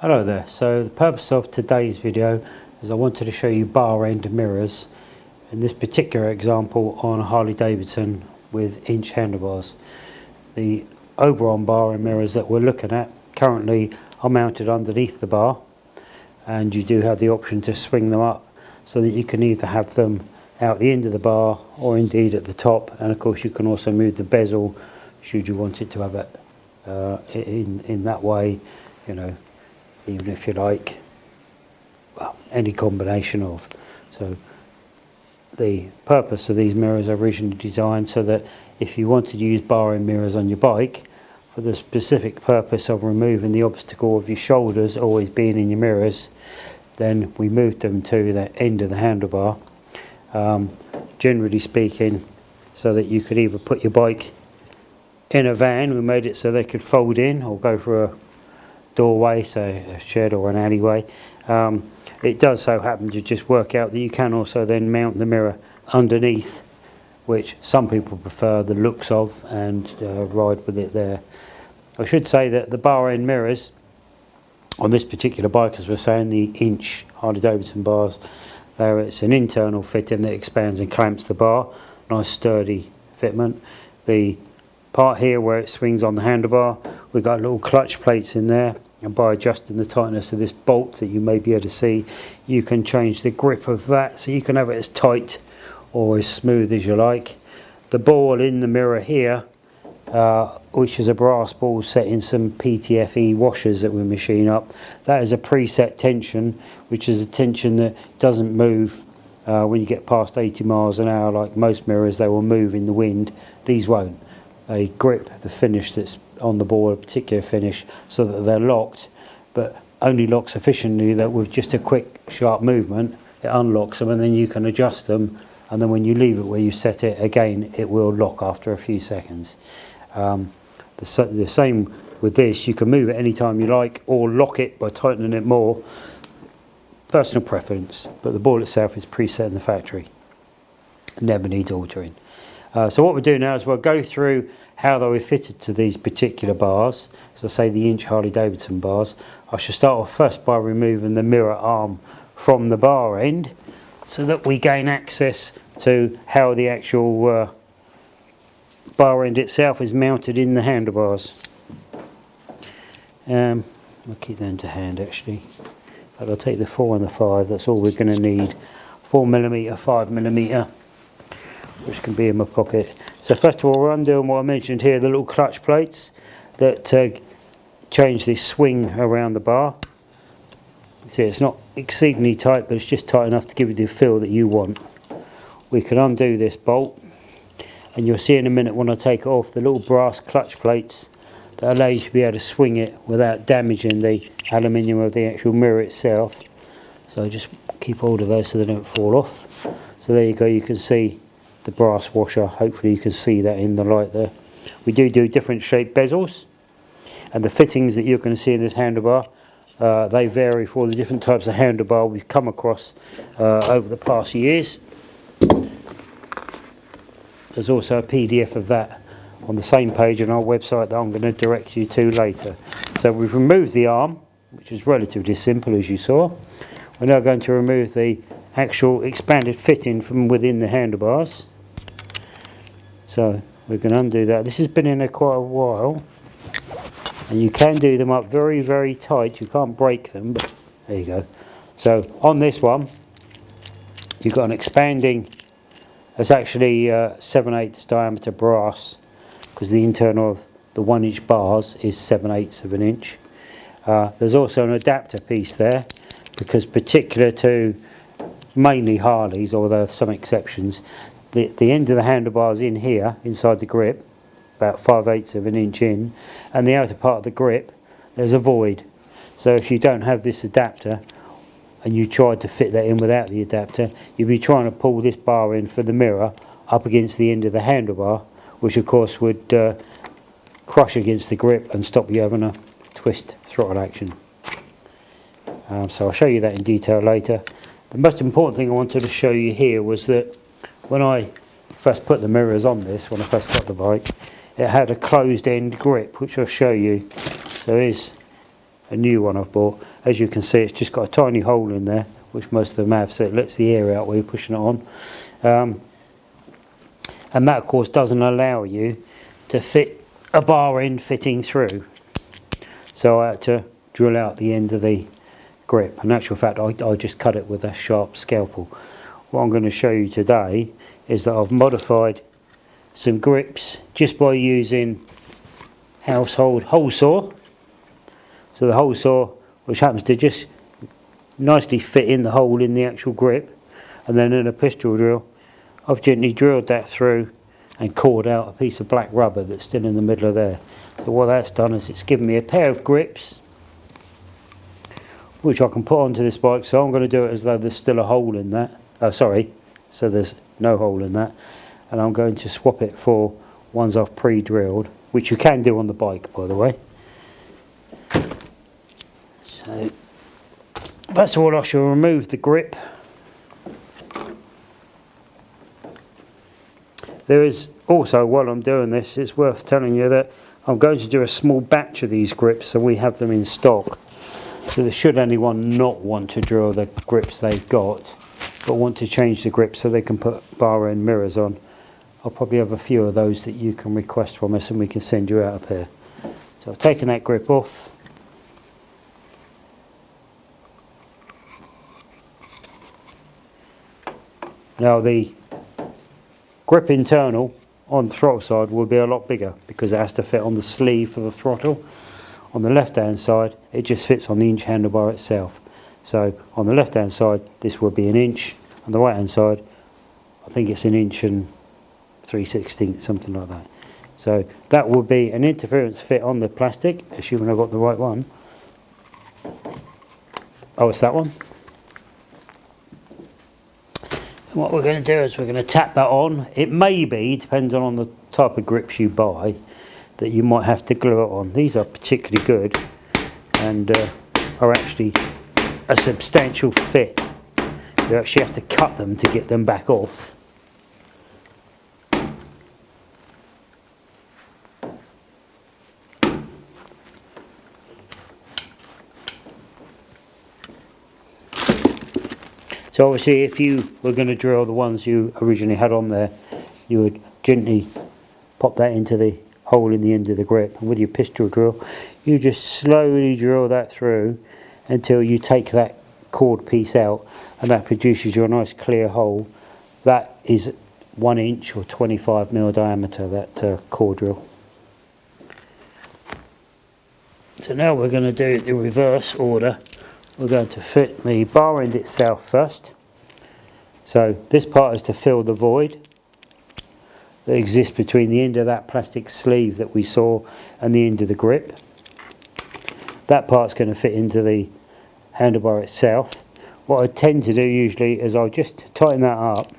Hello there. So the purpose of today's video is I wanted to show you bar end mirrors, in this particular example on a Harley Davidson with inch handlebars. The Oberon bar end mirrors that we're looking at currently are mounted underneath the bar, and you do have the option to swing them up so that you can either have them out the end of the bar or indeed at the top, and of course you can also move the bezel should you want it to have it in that way, you know, even if you like, well, any combination of. So the purpose of these mirrors are originally designed so that if you wanted to use bar end mirrors on your bike for the specific purpose of removing the obstacle of your shoulders always being in your mirrors, then we moved them to the end of the handlebar, generally speaking, so that you could either put your bike in a van. We made it so they could fold in or go for a doorway, say a shed or an alleyway. It does so happen to just work out that you can also then mount the mirror underneath, which some people prefer the looks of, and ride with it there. I should say that the bar end mirrors on this particular bike, as we're saying, the inch Harley Davidson bars, it's an internal fitting that expands and clamps the bar, nice sturdy fitment. The part here where it swings on the handlebar, we've got little clutch plates in there, and by adjusting the tightness of this bolt that you may be able to see, you can change the grip of that so you can have it as tight or as smooth as you like. The ball in the mirror here, which is a brass ball set in some PTFE washers that we machine up, that is a preset tension, which is a tension that doesn't move when you get past 80 miles an hour. Like most mirrors, they will move in the wind. These won't. They grip the finish that's on the ball, a particular finish, so that they're locked, but only lock sufficiently that with just a quick sharp movement it unlocks them, and then you can adjust them, and then when you leave it where you set it again, it will lock after a few seconds. The same with this, you can move it anytime you like or lock it by tightening it more, personal preference, but the ball itself is preset in the factory, it never needs altering. So what we'll do now is we'll go through how they were fitted to these particular bars. So say the inch Harley Davidson bars. I should start off first by removing the mirror arm from the bar end so that we gain access to how the actual bar end itself is mounted in the handlebars. I'll keep them to hand actually, but I'll take the 4 and the 5, that's all we're going to need. 4mm, 5mm, which can be in my pocket. So first of all, we're undoing what I mentioned here, the little clutch plates that change the swing around the bar. You see, it's not exceedingly tight, but it's just tight enough to give you the feel that you want. We can undo this bolt, and you'll see in a minute when I take it off, the little brass clutch plates that allow you to be able to swing it without damaging the aluminium of the actual mirror itself. So just keep hold of those so they don't fall off. So there you go, you can see the brass washer. Hopefully you can see that in the light there. We do different shaped bezels, and the fittings that you're going to see in this handlebar, they vary for all the different types of handlebar we've come across over the past years. There's also a PDF of that on the same page on our website that I'm going to direct you to later. So we've removed the arm, which is relatively simple as you saw. We're now going to remove the actual expanded fitting from within the handlebars. So we can undo that. This has been in there quite a while, and you can do them up very, very tight. You can't break them, but there you go. So on this one, you've got an expanding, it's actually 7/8 diameter brass, because the internal of the 1 inch bars is 7/8 of an inch. There's also an adapter piece there, because particular to mainly Harleys, although there are some exceptions, the end of the handlebars in here, inside the grip, about 5/8 of an inch in, and the outer part of the grip, there's a void. So if you don't have this adapter, and you tried to fit that in without the adapter, you'd be trying to pull this bar in for the mirror up against the end of the handlebar, which of course would crush against the grip and stop you having a twist throttle action. So I'll show you that in detail later. The most important thing I wanted to show you here was that when I first put the mirrors on this, when I first got the bike, it had a closed end grip, which I'll show you. So here's a new one I've bought. As you can see, it's just got a tiny hole in there, which most of them have, so it lets the air out while you're pushing it on. And that of course doesn't allow you to fit a bar end fitting through. So I had to drill out the end of the grip. In actual fact, I just cut it with a sharp scalpel. What I'm going to show you today is that I've modified some grips just by using household hole saw. So the hole saw, which happens to just nicely fit in the hole in the actual grip, and then in a pistol drill I've gently drilled that through and cored out a piece of black rubber that's still in the middle of there. So what that's done is it's given me a pair of grips which I can put onto this bike. So I'm going to do it as though there's still a hole in that. So there's no hole in that, and I'm going to swap it for ones I've pre-drilled, which you can do on the bike, by the way. So first of all, I shall remove the grip. There is also, while I'm doing this, it's worth telling you that I'm going to do a small batch of these grips, so we have them in stock. So should anyone not want to drill the grips they've got, but want to change the grip so they can put bar end mirrors on, I'll probably have a few of those that you can request from us and we can send you out of here. So I've taken that grip off. Now the grip internal on the throttle side will be a lot bigger because it has to fit on the sleeve for the throttle. On the left hand side it just fits on the inch handlebar itself. So on the left hand side this will be 1 inch, on the right hand side I think it's 1 inch and 3/16, something like that. So that will be an interference fit on the plastic, assuming I've got the right one. Oh, it's that one. And what we're going to do is we're going to tap that on. It may be, depending on the type of grips you buy, that you might have to glue it on. These are particularly good and are actually a substantial fit. You actually have to cut them to get them back off. So obviously if you were going to drill the ones you originally had on there, you would gently pop that into the hole in the end of the grip, and with your pistol drill you just slowly drill that through until you take that cord piece out, and that produces your nice clear hole. That is 1 inch or 25mm diameter, that core drill. So now we're going to do the reverse order. We're going to fit the bar end itself first. So this part is to fill the void that exists between the end of that plastic sleeve that we saw and the end of the grip. That part's going to fit into the handlebar itself. What I tend to do usually is I'll just tighten that up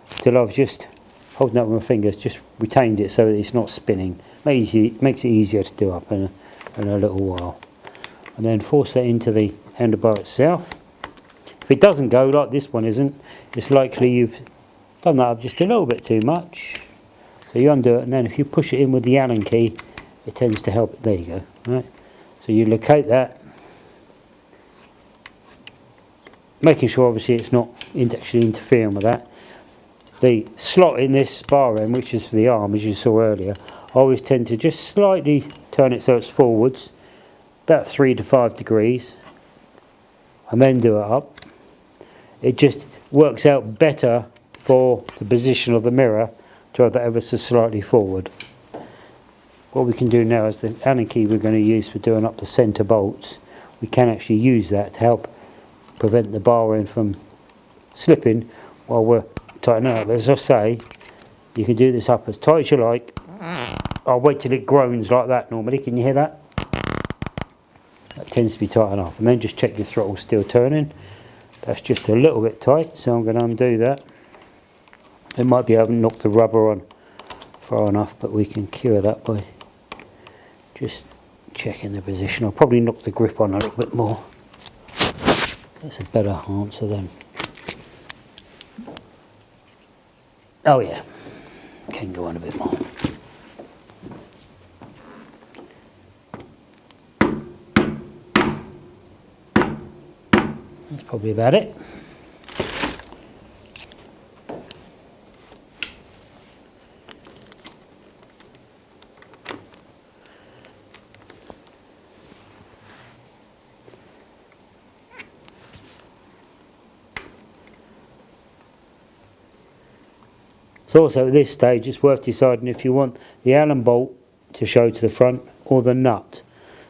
till I've just, holding up with my fingers, just retained it so that it's not spinning. Makes it easier to do up in a little while. And then force that into the handlebar itself. If it doesn't go, like this one isn't, it's likely you've done that up just a little bit too much. So you undo it, and then if you push it in with the Allen key, it tends to help. There you go. Right. So you locate that, making sure obviously it's not actually interfering with that. The slot in this bar end, which is for the arm, as you saw earlier, I always tend to just slightly turn it so it's forwards, about 3 to 5 degrees, and then do it up. It just works out better for the position of the mirror to have that ever so slightly forward. What we can do now is the Allen key we're going to use for doing up the centre bolts. We can actually use that to help prevent the bar end from slipping while we're tightening up. As I say, you can do this up as tight as you like. I'll wait till it groans like that normally. Can you hear that? That tends to be tight enough. And then just check your throttle's still turning. That's just a little bit tight, so I'm going to undo that. It might be able to knock the rubber on far enough, but we can cure that by just checking the position. I'll probably knock the grip on a little bit more. That's a better answer then. Oh yeah, can go on a bit more. That's probably about it. So also at this stage it's worth deciding if you want the Allen bolt to show to the front or the nut.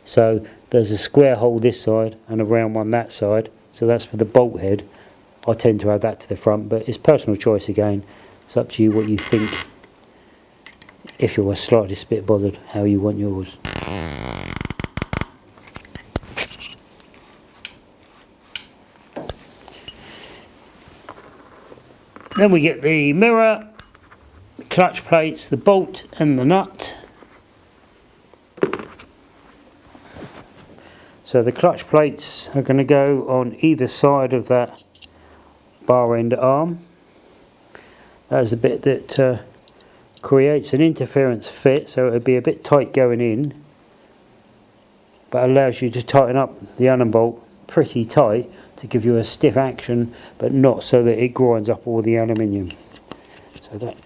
So there's a square hole this side and a round one that side, so that's for the bolt head. I tend to have that to the front, but it's personal choice again. It's up to you what you think, if you're slightly bit bothered, how you want yours. Then we get the mirror, the clutch plates, the bolt and the nut. So the clutch plates are going to go on either side of that bar end arm. That is the bit that creates an interference fit, so it would be a bit tight going in, but allows you to tighten up the Allen bolt pretty tight to give you a stiff action, but not so that it grinds up all the aluminium. So that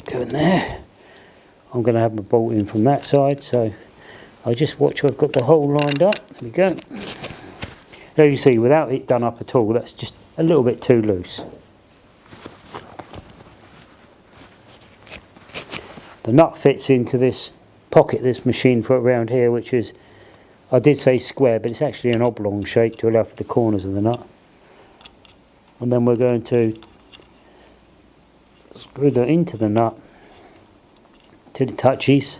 going there. I'm going to have my bolt in from that side, so I'll just watch I've got the hole lined up. There we go. As you see, without it done up at all, that's just a little bit too loose. The nut fits into this pocket this machine put around here, which is, I did say square, but it's actually an oblong shape to allow for the corners of the nut. And then we're going to screw that into the nut till it touches,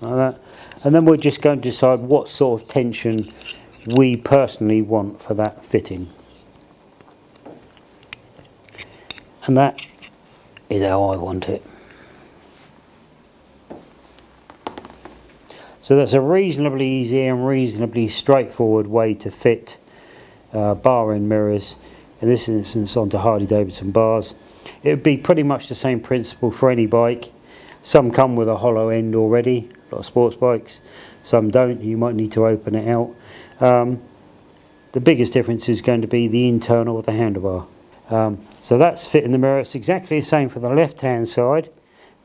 like that. And then we're just going to decide what sort of tension we personally want for that fitting. And that is how I want it. So that's a reasonably easy and reasonably straightforward way to fit bar end mirrors, in this instance onto Harley Davidson bars. It would be pretty much the same principle for any bike. Some come with a hollow end already, a lot of sports bikes. Some don't, you might need to open it out. The biggest difference is going to be the internal of the handlebar. So that's fitting the mirror. It's exactly the same for the left hand side.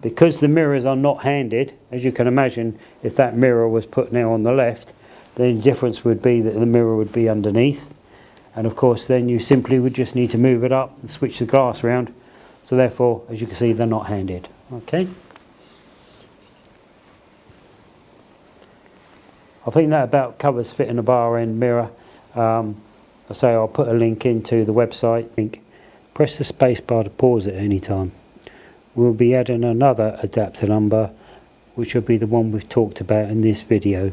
Because the mirrors are not handed, as you can imagine, if that mirror was put now on the left, the difference would be that the mirror would be underneath. And of course then you simply would just need to move it up and switch the glass around. So therefore, as you can see, they're not handed. Okay. I think that about covers fitting a bar end mirror. I say I'll put a link into the website link. Press the space bar to pause at any time. We'll be adding another adapter number, which will be the one we've talked about in this video.